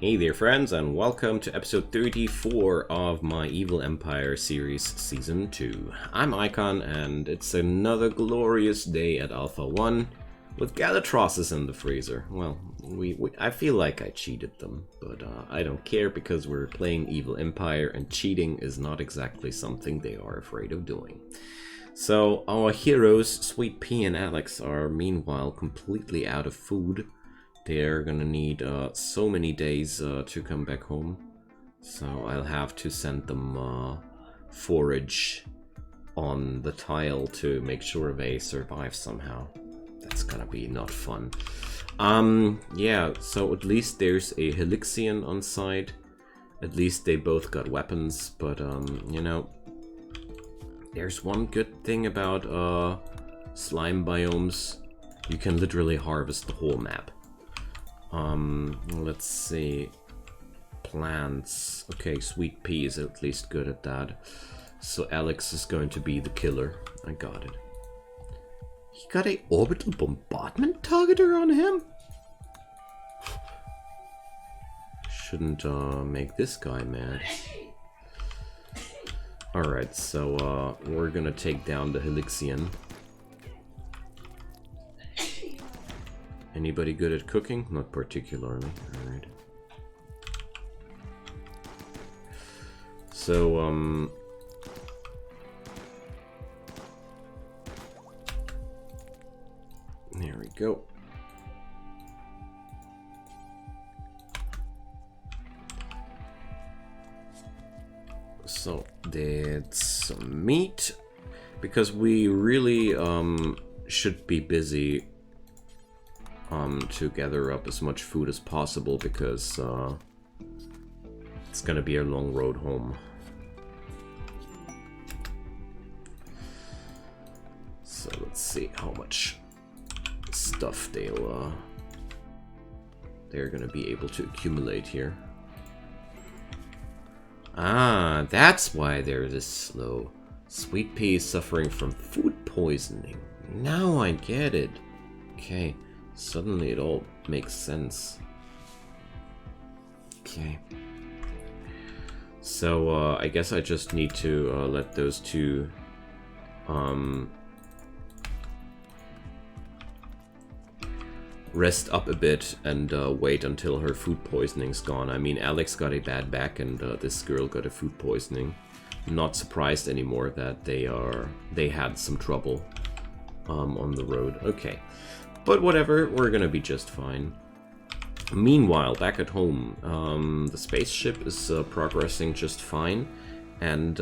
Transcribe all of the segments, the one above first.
Hey there friends, and welcome to episode 34 of my Evil Empire series season 2. I'm Icon, and it's another glorious day at Alpha 1 with Galatrosses in the freezer. Well, I feel like I cheated them, but I don't care because we're playing Evil Empire and cheating is not exactly something they are afraid of doing. So our heroes, Sweet Pea and Alex, are meanwhile completely out of food. They're gonna need so many days to come back home, so I'll have to send them forage on the tile to make sure they survive somehow. That's gonna be not fun. Yeah, so at least there's a Helixian on site. At least they both got weapons, but you know, there's one good thing about slime biomes. You can literally harvest the whole map. Let's see. Plants. Okay, Sweet Pea is at least good at that. So Alex is going to be the killer. I got it. He got a orbital bombardment targeter on him? Shouldn't make this guy mad. Alright, so we're gonna take down the Helixian. Anybody good at cooking? Not particularly. Alright. So, there we go. So, that's some meat. Because we really should be busy to gather up as much food as possible, because it's gonna be a long road home. So let's see how much stuff they're gonna be able to accumulate here. Ah, that's why they're this slow. Sweet Pea is suffering from food poisoning. Now I get it. Okay. Suddenly it all makes sense. Okay. So, I guess I just need to let those two rest up a bit and wait until her food poisoning's gone. I mean, Alex got a bad back and this girl got a food poisoning. Not surprised anymore that they had some trouble on the road. Okay. But whatever, we're gonna be just fine. Meanwhile, back at home, the spaceship is progressing just fine, and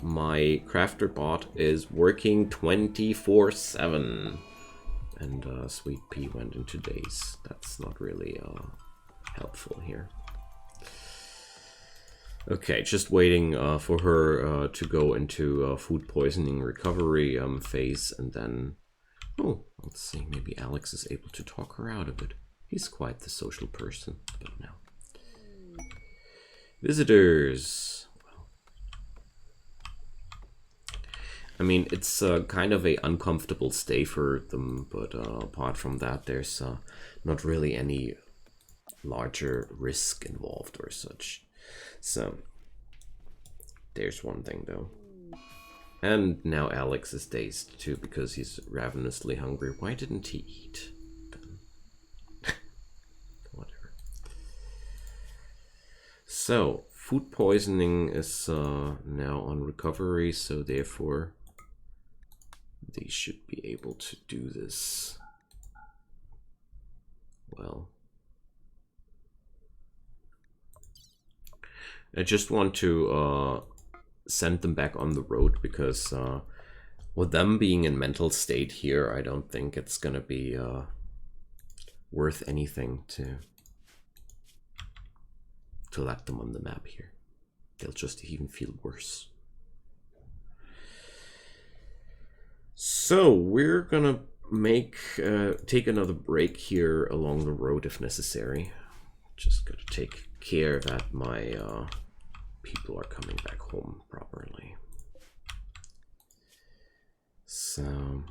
my crafter bot is working 24/7. And Sweet Pea went into daze. That's not really helpful here. Okay, just waiting for her to go into food poisoning recovery phase, and then... Oh, let's see, maybe Alex is able to talk her out of it. He's quite the social person, but no. Visitors. Well, I mean, it's kind of a uncomfortable stay for them, but apart from that, there's not really any larger risk involved or such. So, there's one thing though. And now Alex is dazed too because he's ravenously hungry. Why didn't he eat? Whatever. So, food poisoning is now on recovery, so therefore they should be able to do this well. I just want to send them back on the road because with them being in mental state here, I don't think it's gonna be worth anything to let them on the map here. They'll just even feel worse. So we're gonna take another break here along the road if necessary. Just gotta take care that my people are coming back home properly. So,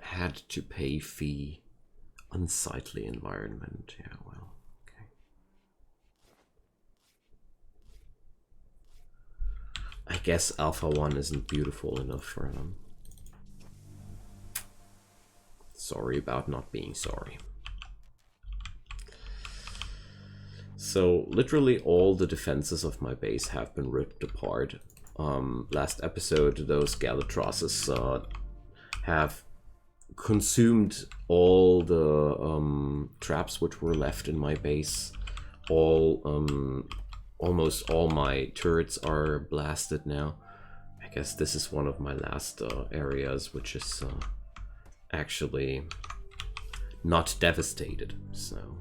had to pay fee, unsightly environment. Yeah, well, I guess Alpha 1 isn't beautiful enough for them. Sorry about not being sorry. So literally all the defenses of my base have been ripped apart. Last episode, those Galatrosses have consumed all the traps which were left in my base. Almost all my turrets are blasted now. I guess this is one of my last areas which is actually not devastated. So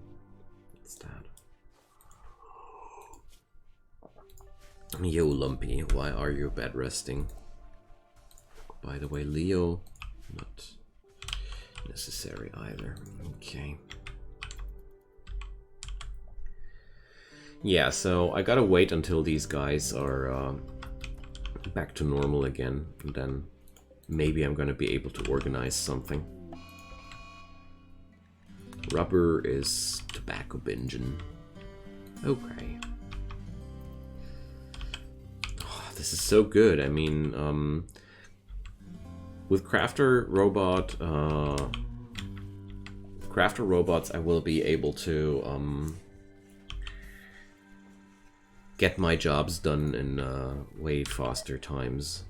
it's that. Yo, Lumpy, why are you bed resting? By the way, Leo, not necessary either. Okay. Yeah, so I gotta wait until these guys are back to normal again, and then maybe I'm gonna be able to organize something. Rubber is tobacco binging. Okay. This is so good. I mean, with crafter robots, I will be able to get my jobs done in way faster times.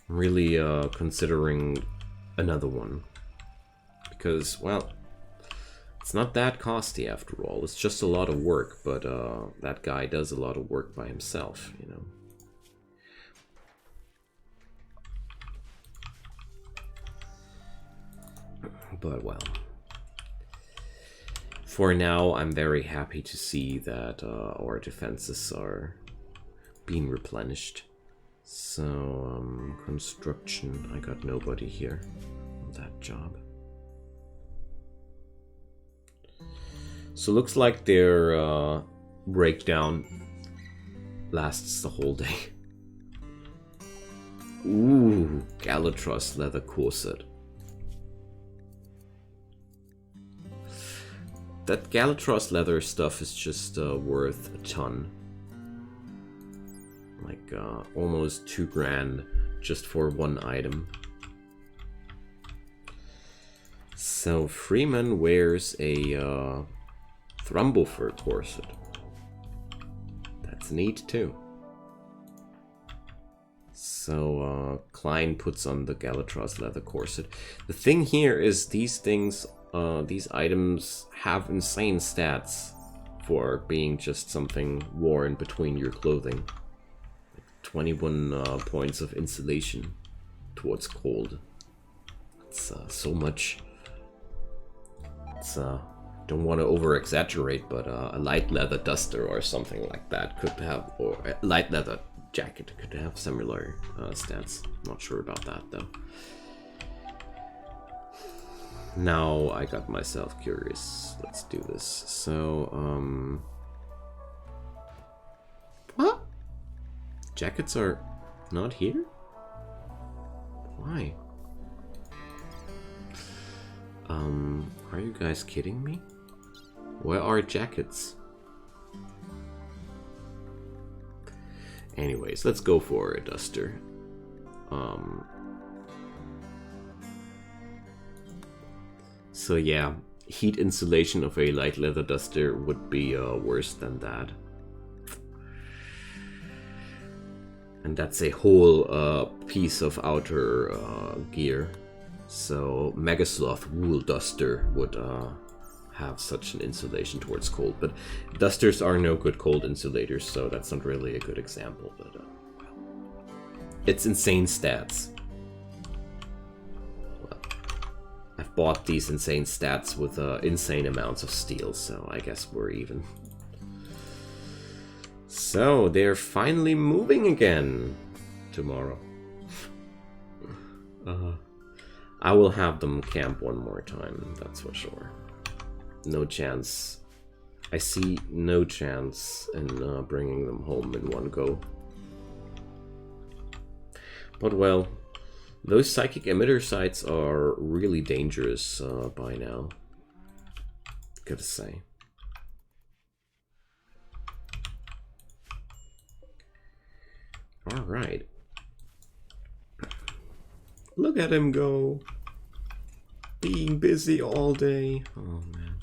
I'm really considering another one because, well, it's not that costly after all. It's just a lot of work, but that guy does a lot of work by himself, you know. But well, for now I'm very happy to see that our defenses are being replenished. So construction, I got nobody here on that job. So looks like their breakdown lasts the whole day. Ooh, Galatros leather corset. That Galatros leather stuff is just worth a ton. Like almost 2 grand just for one item. So Freeman wears a Thrumble-fur corset. That's neat too. So Klein puts on the Galatros leather corset. The thing here is these things, these items have insane stats for being just something worn between your clothing. Like 21 points of insulation towards cold. It's so much. It's don't want to over exaggerate, but a light leather duster or something like that could have, or a light leather jacket could have similar stats. Not sure about that though. Now I got myself curious. Let's do this. So, what? Jackets are not here? Why? Are you guys kidding me? Where are jackets? Anyways, let's go for a duster. So yeah, heat insulation of a light leather duster would be worse than that. And that's a whole piece of outer gear. So Megasloth wool duster would have such an insulation towards cold, but dusters are no good cold insulators, so that's not really a good example, but well, it's insane stats. Well, I've bought these insane stats with insane amounts of steel, so I guess we're even. So they're finally moving again tomorrow. I will have them camp one more time, that's for sure. No chance. I see no chance in bringing them home in one go. But well, those psychic emitter sites are really dangerous by now. Gotta say. Alright. Look at him go. Being busy all day. Oh man.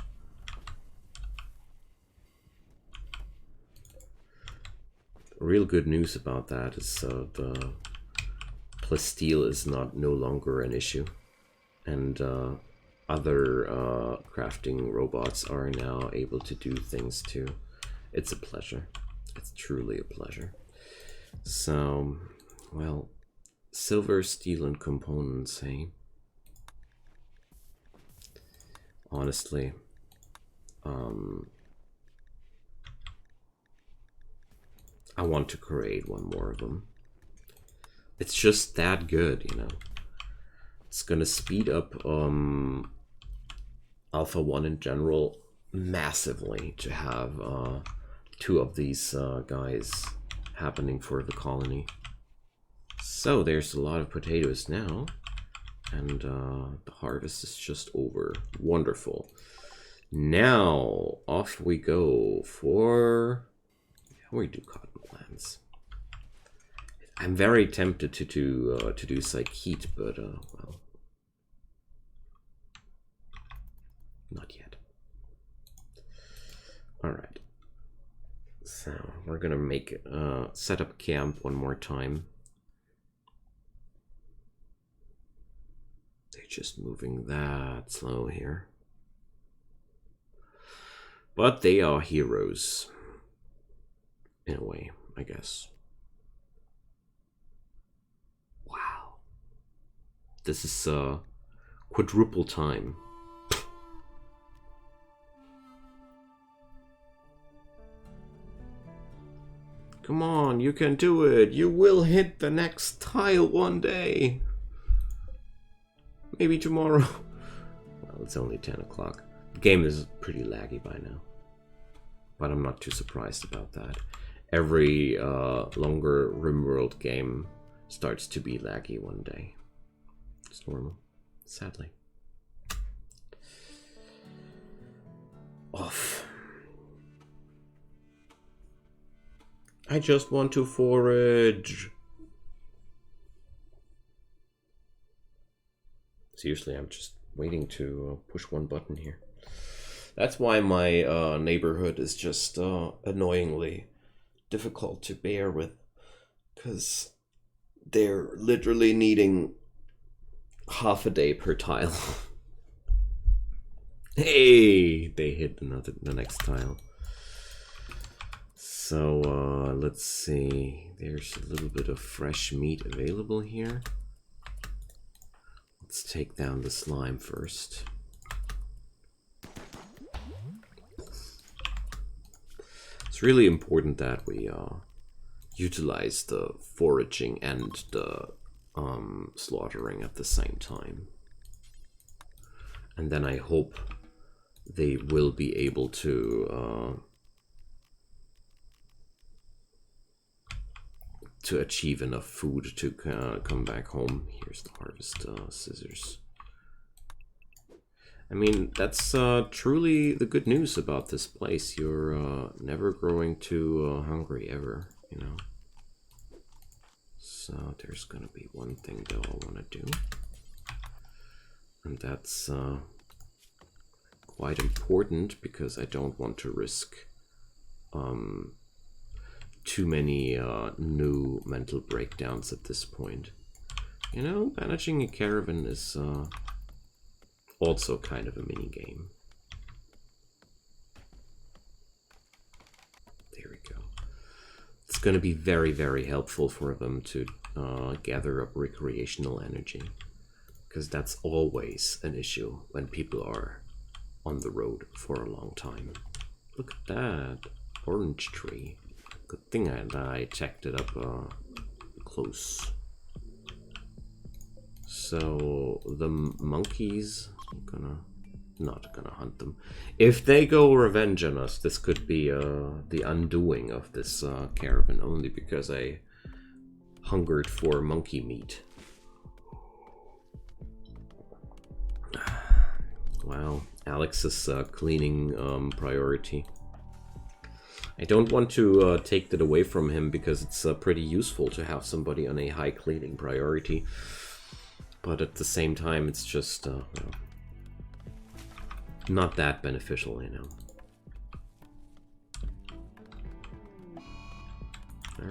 Real good news about that is the plasteel is no longer an issue. And other crafting robots are now able to do things too. It's a pleasure. It's truly a pleasure. So, well, silver, steel, and components, hey? Honestly, I want to create one more of them. It's just that good, you know. It's gonna speed up Alpha 1 in general massively to have 2 of these guys happening for the colony. So there's a lot of potatoes now, and the harvest is just over. Wonderful. Now off we go for we do cotton plants. I'm very tempted to do psychite, but well, not yet. All right. So we're gonna make set up camp one more time. They're just moving that slow here, but they are heroes in a way, I guess. Wow, this is quadruple time. Come on, you can do it. You will hit the next tile one day. Maybe tomorrow. Well, it's only 10 o'clock. The game is pretty laggy by now, but I'm not too surprised about that. Every longer Rimworld game starts to be laggy one day. It's normal, sadly. Off. I just want to forage. Seriously, I'm just waiting to push one button here. That's why my neighborhood is just annoyingly difficult to bear with, because they're literally needing half a day per tile. Hey, they hit the next tile. So let's see, there's a little bit of fresh meat available here. Let's take down the slime first. It's really important that we utilize the foraging and the slaughtering at the same time. And then I hope they will be able to achieve enough food to come back home. Here's the harvest scissors. I mean, that's truly the good news about this place. You're never growing too hungry ever, you know. So there's gonna be one thing that I want to do, and that's quite important because I don't want to risk too many new mental breakdowns at this point. You know, managing a caravan is also kind of a mini game. There we go. It's going to be very, very helpful for them to gather up recreational energy, because that's always an issue when people are on the road for a long time. Look at that orange tree. Good thing I checked it up close. So the monkeys, I'm not gonna hunt them. If they go revenge on us, this could be the undoing of this caravan, only because I hungered for monkey meat. Wow, Alex's cleaning priority. I don't want to take that away from him because it's pretty useful to have somebody on a high cleaning priority. But at the same time, it's just well, not that beneficial, you know.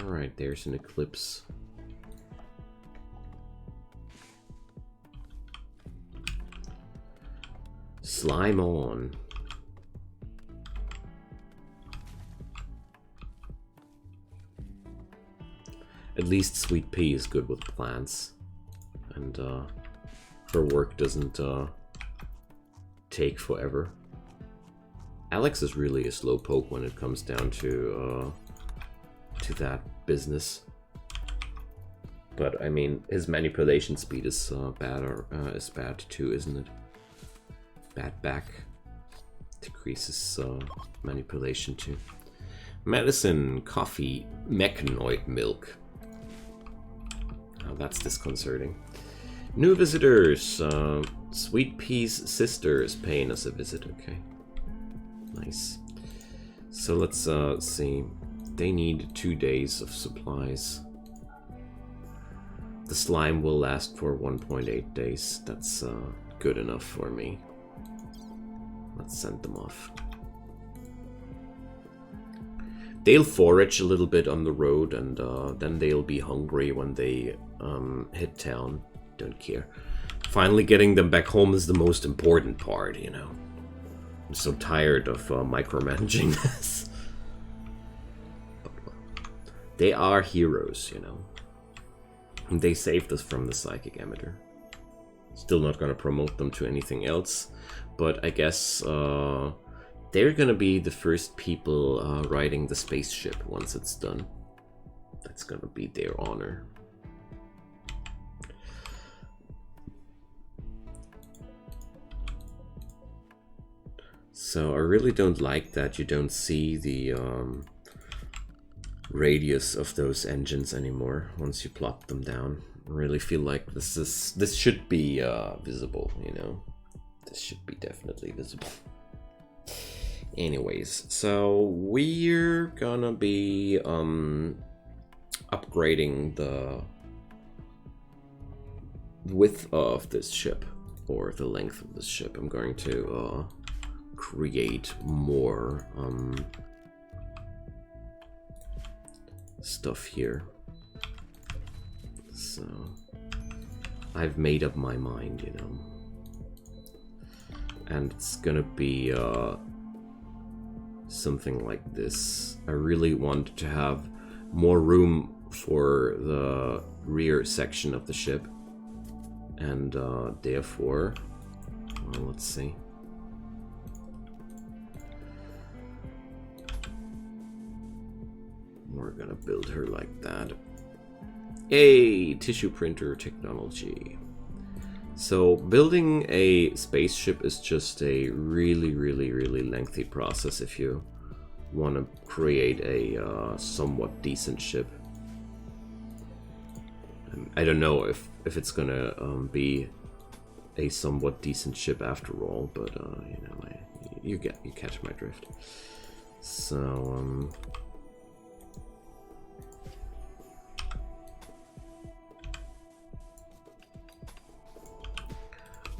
Alright, there's an eclipse. Slime on. At least Sweet Pea is good with plants. And her work doesn't take forever. Alex is really a slowpoke when it comes down to that business. But I mean, his manipulation speed is bad too, isn't it? Bad back decreases manipulation too. Medicine, coffee, mechanoid milk. Oh, that's disconcerting. New visitors. Sweet Pea's sister is paying us a visit. Okay, nice. So let's see. They need 2 days of supplies. The slime will last for 1.8 days. That's good enough for me. Let's send them off. They'll forage a little bit on the road, and then they'll be hungry when they hit town. Don't care. Finally getting them back home is the most important part, you know. I'm so tired of micromanaging this. They are heroes, you know. And they saved us from the psychic emitter. Still not gonna promote them to anything else, but I guess they're gonna be the first people riding the spaceship once it's done. That's gonna be their honor. So I really don't like that you don't see the radius of those engines anymore once you plop them down. I really feel like this should be visible, you know. This should be definitely visible. Anyways, so we're gonna be upgrading the width of this ship, or the length of this ship. I'm going to create more stuff here. So I've made up my mind, you know. And it's gonna be something like this. I really want to have more room for the rear section of the ship, and therefore, well, let's see. We're gonna build her like that. Hey, tissue printer technology. So building a spaceship is just a really lengthy process if you want to create a somewhat decent ship. I don't know if it's gonna be a somewhat decent ship after all, but you know, you catch my drift. So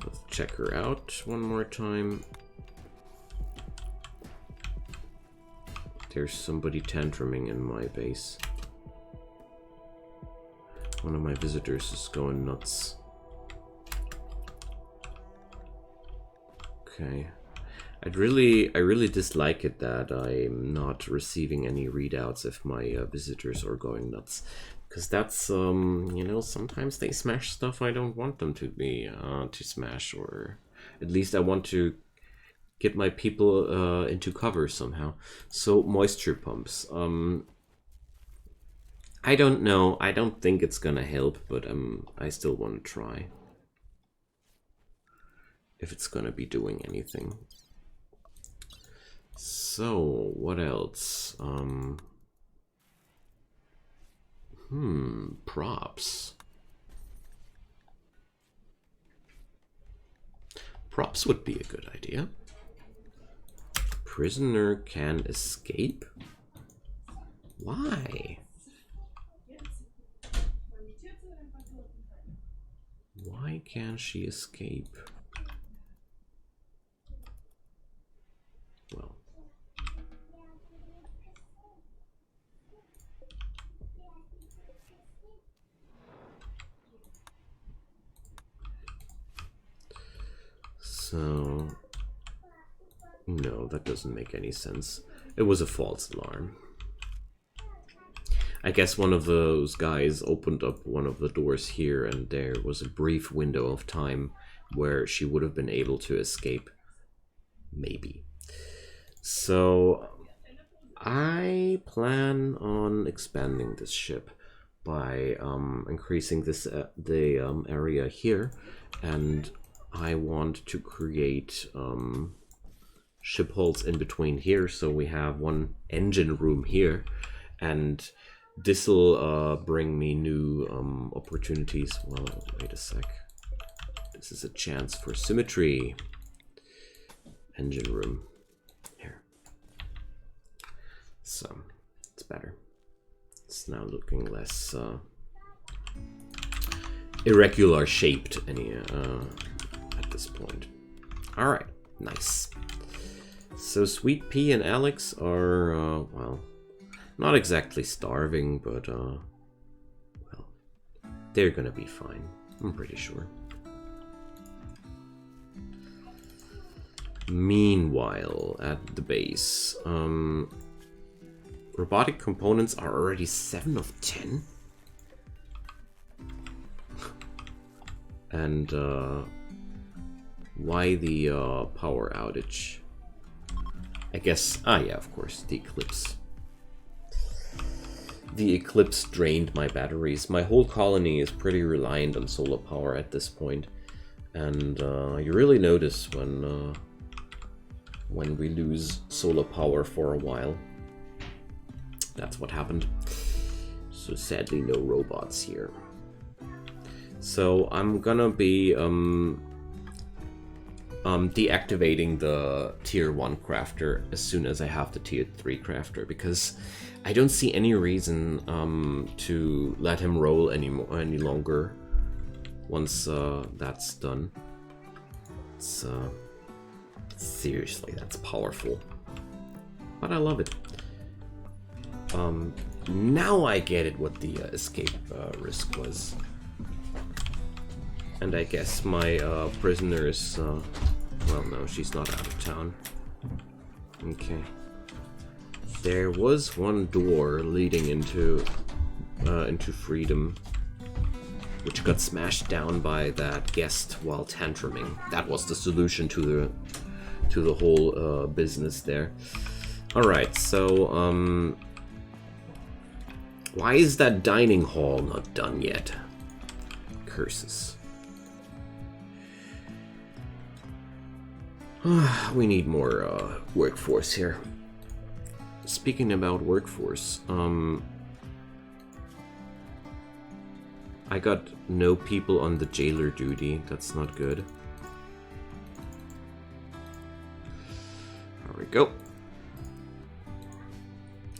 let's check her out one more time. There's somebody tantruming in my base. One of my visitors is going nuts. Okay. I really dislike it that I'm not receiving any readouts if my visitors are going nuts. Because that's, you know, sometimes they smash stuff I don't want them to be, to smash, or at least I want to get my people into cover somehow. So, moisture pumps. I don't know. I don't think it's gonna help, but I still want to try. If it's gonna be doing anything. So, what else? Props. Props would be a good idea. Prisoner can escape? Why? Why can't she escape? Well. So, no, that doesn't make any sense. It was a false alarm. I guess one of those guys opened up one of the doors here, and there was a brief window of time where she would have been able to escape. Maybe. So, I plan on expanding this ship by increasing this the area here, and I want to create ship holds in between here, so we have one engine room here, and this will bring me new opportunities. Well, wait a sec. This is a chance for symmetry. Engine room here. So it's better. It's now looking less irregular shaped at this point. All right, nice. So Sweet Pea and Alex are well, not exactly starving, but well, they're gonna be fine. I'm pretty sure. Meanwhile, at the base, robotic components are already 7 of 10. And why the power outage? I guess, yeah, of course, the eclipse. The eclipse drained my batteries. My whole colony is pretty reliant on solar power at this point. And you really notice when we lose solar power for a while. That's what happened. So sadly, no robots here. So I'm gonna be deactivating the tier 1 crafter as soon as I have the tier 3 crafter, because I don't see any reason to let him roll any longer once that's done. It's seriously, that's powerful, but I love it. Now I get it, what the escape risk was. And I guess my prisoner is, well, no, she's not out of town. Okay. There was one door leading into freedom, which got smashed down by that guest while tantruming. That was the solution to the whole business there. All right, so why is that dining hall not done yet? Curses. We need more workforce here. Speaking about workforce, I got no people on the jailer duty. That's not good. There we go.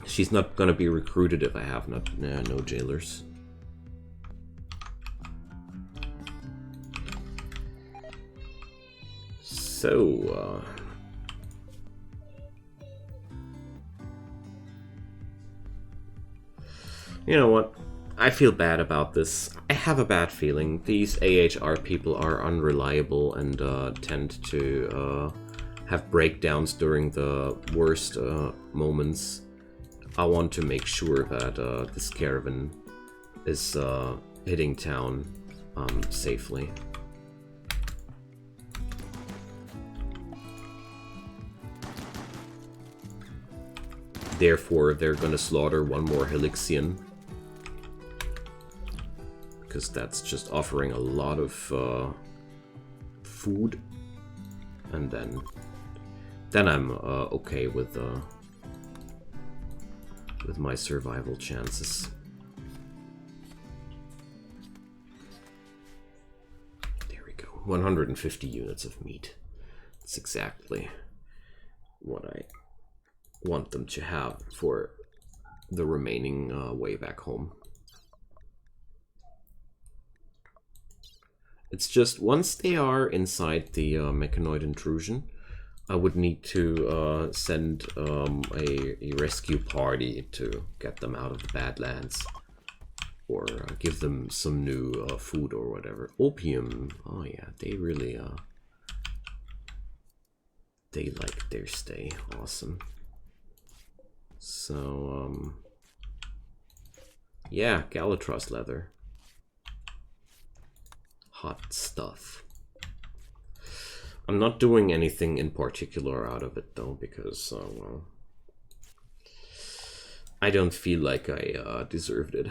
She's not gonna be recruited if I have no jailers. So, you know what? I feel bad about this. I have a bad feeling. These AHR people are unreliable and tend to have breakdowns during the worst moments. I want to make sure that this caravan is hitting town safely. Therefore, they're gonna slaughter one more Helixian, because that's just offering a lot of food, and then I'm okay with my survival chances. There we go. 150 units of meat. That's exactly what I want them to have for the remaining way back home. It's just once they are inside the mechanoid intrusion, I would need to send a rescue party to get them out of the Badlands. Or give them some new food or whatever. Opium, oh yeah, they really, they like their stay, awesome. So, yeah, Galatros leather. Hot stuff. I'm not doing anything in particular out of it though, because, well, I don't feel like I deserved it.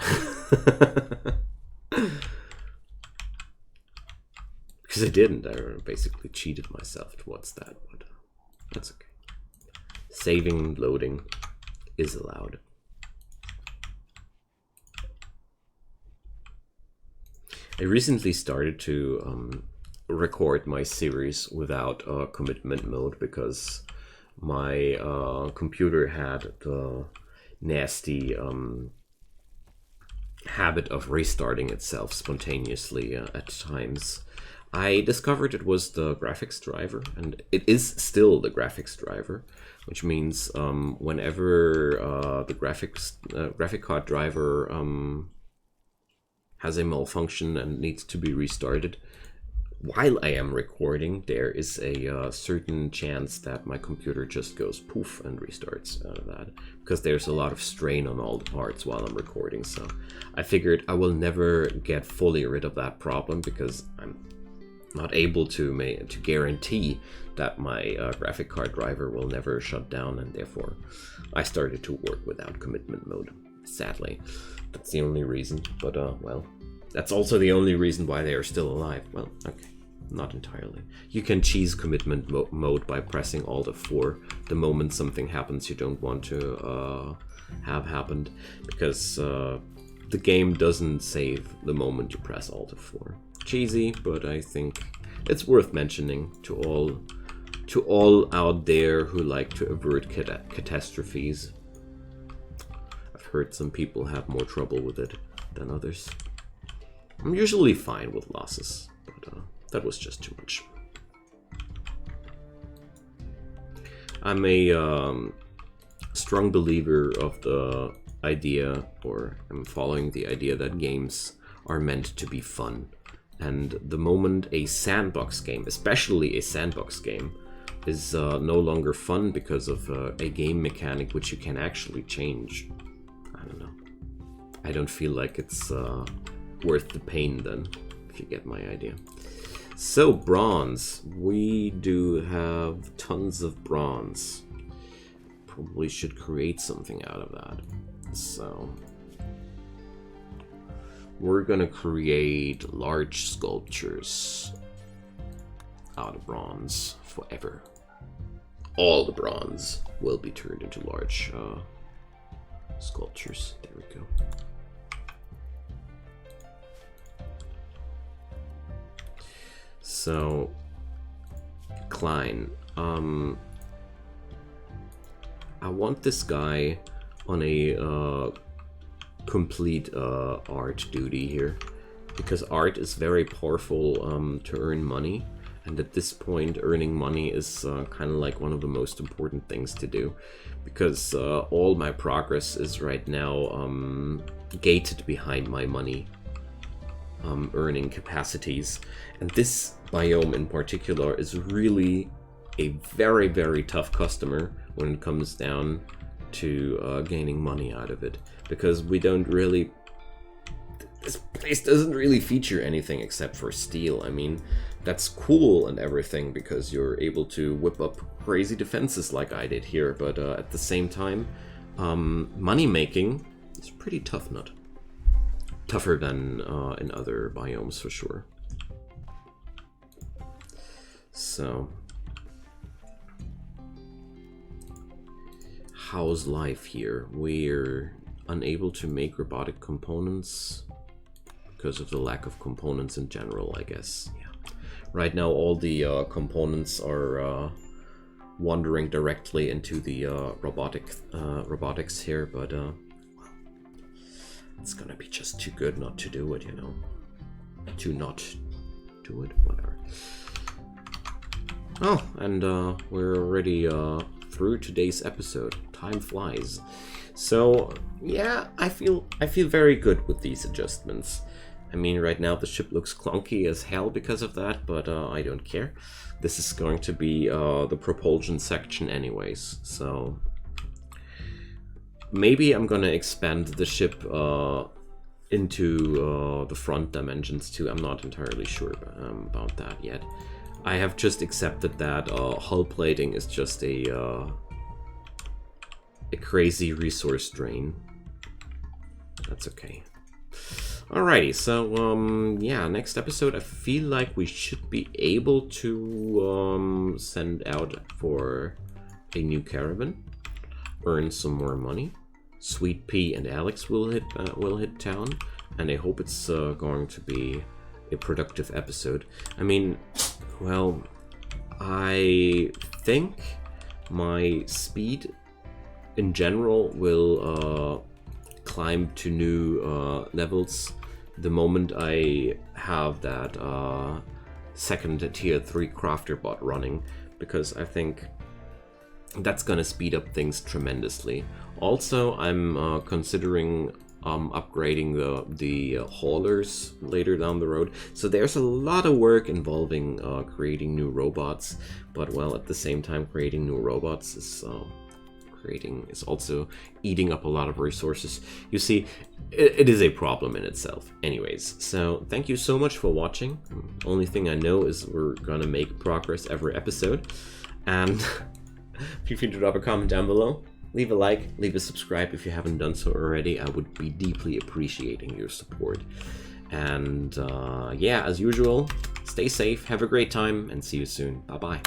Because I didn't. I basically cheated myself towards that, but that's okay. Saving, loading is allowed. I recently started to record my series without commitment mode because my computer had the nasty habit of restarting itself spontaneously at times. I discovered it was the graphics driver, and it is still the graphics driver, which means whenever the graphic card driver has a malfunction and needs to be restarted, while I am recording, there is a certain chance that my computer just goes poof and restarts out of that, because there's a lot of strain on all the parts while I'm recording. So I figured I will never get fully rid of that problem because I'm not able to guarantee that my graphic card driver will never shut down, and therefore I started to work without commitment mode. Sadly, that's the only reason, but well, that's also the only reason why they are still alive. Well, okay, not entirely. You can cheese commitment mode by pressing Alt F4 the moment something happens you don't want to have happened, because the game doesn't save the moment you press Alt F4. Cheesy, but I think it's worth mentioning to all out there who like to avert catastrophes. I've heard some people have more trouble with it than others. I'm usually fine with losses, but that was just too much. I'm a strong believer of the idea, or I'm following the idea that games are meant to be fun. And the moment a sandbox game, especially a sandbox game, is no longer fun because of a game mechanic which you can actually change, I don't know. I don't feel like it's worth the pain then, if you get my idea. So bronze, we do have tons of bronze. Probably should create something out of that. So we're gonna create large sculptures out of bronze forever. All the bronze will be turned into large sculptures. There we go. So, Klein, I want this guy on a complete art duty here, because art is very powerful to earn money, and at this point earning money is kind of like one of the most important things to do, because all my progress is right now gated behind my money earning capacities, and this biome in particular is really a very, very tough customer when it comes down to gaining money out of it, because we don't really, this place doesn't really feature anything except for steel. I mean, that's cool and everything because you're able to whip up crazy defenses like I did here, but at the same time, money making is pretty tough nut. Tougher than in other biomes for sure. So, how's life here? We're unable to make robotic components because of the lack of components in general, I guess. Yeah. Right now all the components are wandering directly into the robotics here, but It's gonna be just too good not to do it, you know. To not do it, whatever. Oh, and we're already through today's episode. Time flies. So yeah, I feel very good with these adjustments. I mean, right now the ship looks clunky as hell because of that, but I don't care. This is going to be the propulsion section anyways, so maybe I'm gonna expand the ship into the front dimensions too. I'm not entirely sure about that yet. I have just accepted that hull plating is just a crazy resource drain. That's okay. Alrighty, so yeah, next episode I feel like we should be able to send out for a new caravan, earn some more money. Sweet Pea and Alex will hit town, and I hope it's going to be a productive episode. I mean, well, I think my speed in general will climb to new levels the moment I have that second tier 3 crafter bot running, because I think that's gonna speed up things tremendously. Also, I'm considering upgrading the haulers later down the road. So there's a lot of work involving creating new robots, but well, at the same time, creating new robots is also eating up a lot of resources. You see, it is a problem in itself. Anyways, so thank you so much for watching. Only thing I know is we're gonna make progress every episode, and feel free to drop a comment down below. Leave a like, leave a subscribe if you haven't done so already. I would be deeply appreciating your support. And yeah, as usual, stay safe, have a great time, and see you soon. Bye-bye.